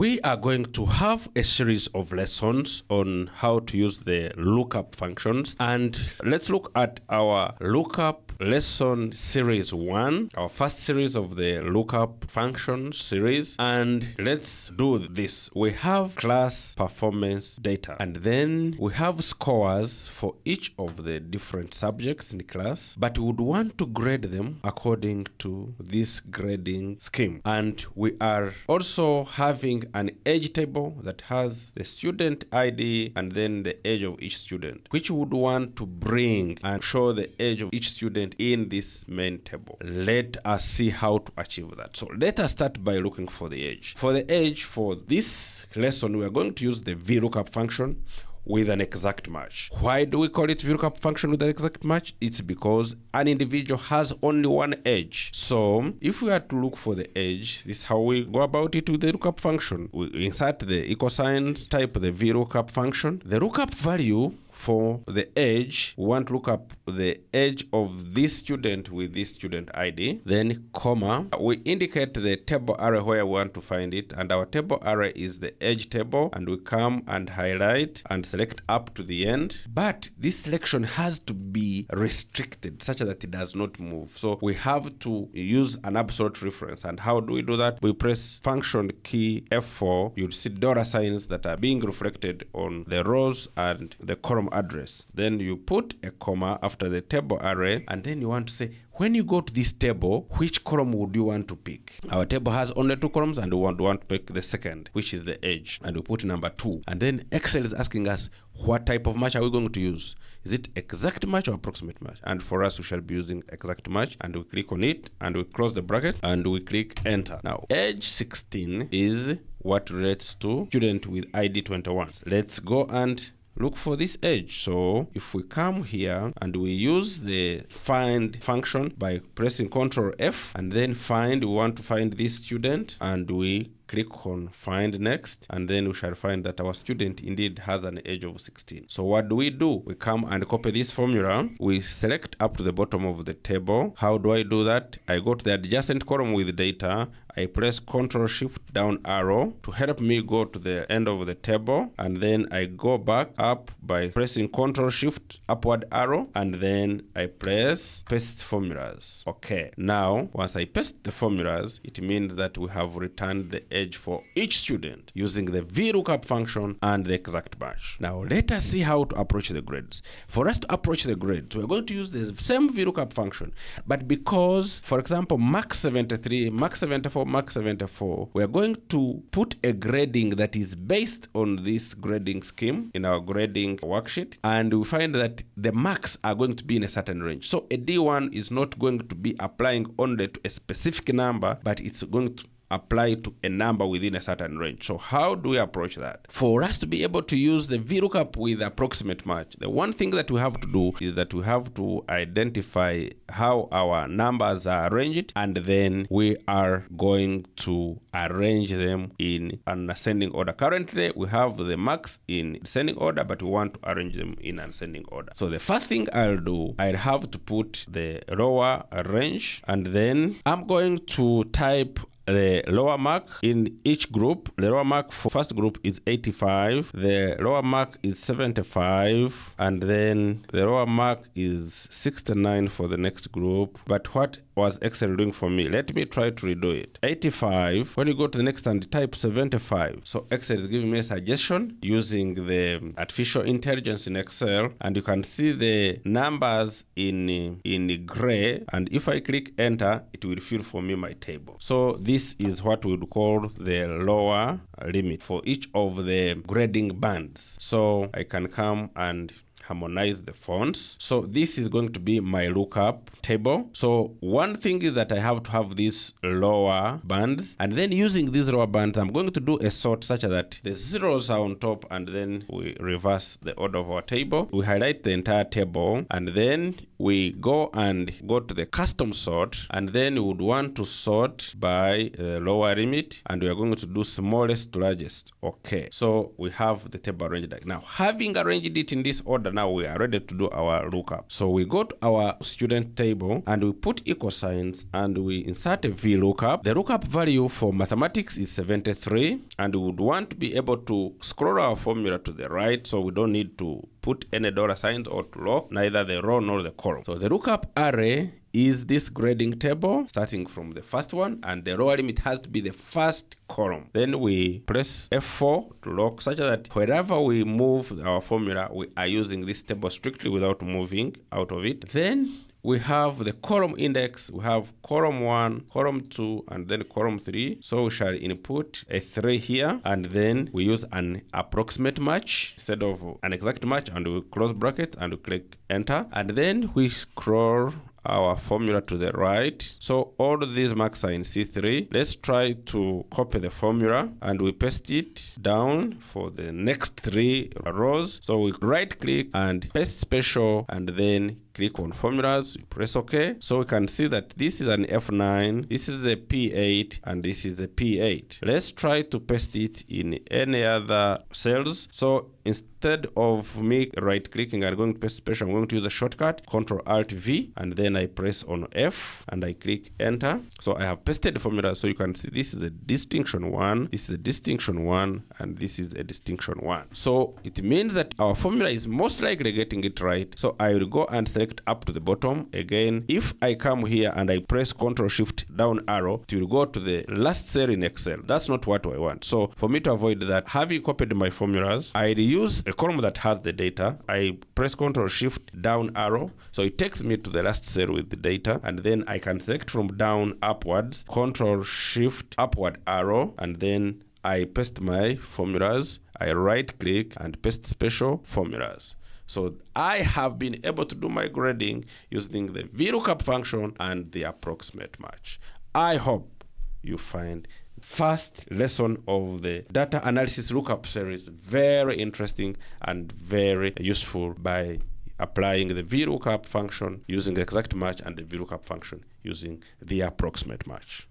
We are going to have a series of lessons on how to use the lookup functions, and let's look at our lookup lesson series 1, our first series of the lookup functions series. And let's do this. We have class performance data, and then we have scores for each of the different subjects in the class, but we would want to grade them according to this grading scheme. And we are also having an age table that has the student ID and then the age of each student, which we would want to bring and show the age of each student in this main table. Let us see how to achieve that. So let us start by looking for the age. For the age for this lesson, we are going to use the VLOOKUP function with an exact match. Why do we call it VLOOKUP function with an exact match? It's because an individual has only one age. So if we are to look for the age, this is how we go about it with the lookup function. We insert the equal signs, type the VLOOKUP function. The lookup value for the age, we want to look up the age of this student with this student ID, then comma, we indicate the table array where we want to find it, and our table array is the age table, and we come and highlight and select up to the end. But this selection has to be restricted such that it does not move. So we have to use an absolute reference. And how do we do that? We press function key F4. You'll see dollar signs that are being reflected on the rows and the column address. Then you put a comma after the table array, and then you want to say, when you go to this table, which column would you want to pick? Our table has only 2 columns, and we want to pick the second, which is the age, and we put number 2. And then Excel is asking us, what type of match are we going to use? Is it exact match or approximate match? And for us, we shall be using exact match, and we click on it, and we close the bracket, and we click enter. Now, age 16 is what relates to student with ID 21. Let's go and look for this age. So if we come here and we use the find function by pressing Ctrl F and then find, we want to find this student, and we click on find next, and then we shall find that our student indeed has an age of 16. So what do? We come and copy this formula. We select up to the bottom of the table. How do I do that? I go to the adjacent column with data. I press Ctrl Shift down arrow to help me go to the end of the table, and then I go back up by pressing Ctrl Shift upward arrow, and then I press paste formulas. Okay, now once I paste the formulas, it means that we have returned the age for each student using the VLOOKUP function and the exact match. Now let us see how to approach the grades. For us to approach the grades, we're going to use the same VLOOKUP function, but because, for example, max 73, max 74, max 74, we are going to put a grading that is based on this grading scheme in our grading worksheet, and we find that the marks are going to be in a certain range. So a D1 is not going to be applying only to a specific number, but it's going to apply to a number within a certain range. So how do we approach that? For us to be able to use the VLOOKUP with approximate match, the one thing that we have to do is that we have to identify how our numbers are arranged, and then we are going to arrange them in an ascending order. Currently, we have the marks in descending order, but we want to arrange them in an ascending order. So the first thing I'll do, I'll have to put the lower range, and then I'm going to type the lower mark in each group. The lower mark for first group is 85, the lower mark is 75, and then the lower mark is 69 for the next group. But what was Excel doing for me? Let me try to redo it. 85, when you go to the next and type 75. So Excel is giving me a suggestion using the artificial intelligence in Excel, and you can see the numbers in gray, and if I click enter, it will fill for me my table. So this is what we would call the lower limit for each of the grading bands. So I can come and harmonize the fonts. So this is going to be my lookup table. So one thing is that I have to have these lower bands, and then using these lower bands, I'm going to do a sort such that the zeros are on top, and then we reverse the order of our table. We highlight the entire table, and then we go to the custom sort, and then we would want to sort by lower limit, and we are going to do smallest to largest. Okay, so we have the table arranged. Now, having arranged it in this order and now we are ready to do our lookup. So we go to our student table and we put equal signs and we insert a VLOOKUP. The lookup value for mathematics is 73, and we would want to be able to scroll our formula to the right, so we don't need to put any dollar signs or to lock neither the row nor the column. So the lookup array is this grading table starting from the first one, and the row limit has to be the first column. Then we press F4 to lock, such that wherever we move our formula, we are using this table strictly without moving out of it. Then we have the column index. We have column 1, column 2, and then column 3. So we shall input a 3 here, and then we use an approximate match instead of an exact match, and we close brackets and we click enter, and then we scroll our formula to the right. So all these marks are in C3. Let's try to copy the formula and we paste it down for the next 3 rows. So we right click and paste special, and then click on formulas, press OK. So we can see that this is an F9, this is a P8, and this is a P8. Let's try to paste it in any other cells. So instead of me right clicking and going to paste special, I'm going to use a shortcut, Ctrl-Alt-V, and then I press on F and I click enter. So I have pasted the formula. So you can see this is a distinction 1, this is a distinction 1, and this is a distinction 1. So it means that our formula is most likely getting it right. So I will go and select up to the bottom. Again, if I come here and I press Ctrl-Shift down arrow, it will go to the last cell in Excel. That's not what I want. So for me to avoid that, having copied my formulas, I use a column that has the data. I press Ctrl-Shift down arrow, so it takes me to the last cell with the data, and then I can select from down upwards, Ctrl-Shift upward arrow, and then I paste my formulas. I right click and paste special formulas. So I have been able to do my grading using the VLOOKUP function and the approximate match. I hope you find first lesson of the data analysis lookup series very interesting and very useful by applying the VLOOKUP function using the exact match and the VLOOKUP function using the approximate match.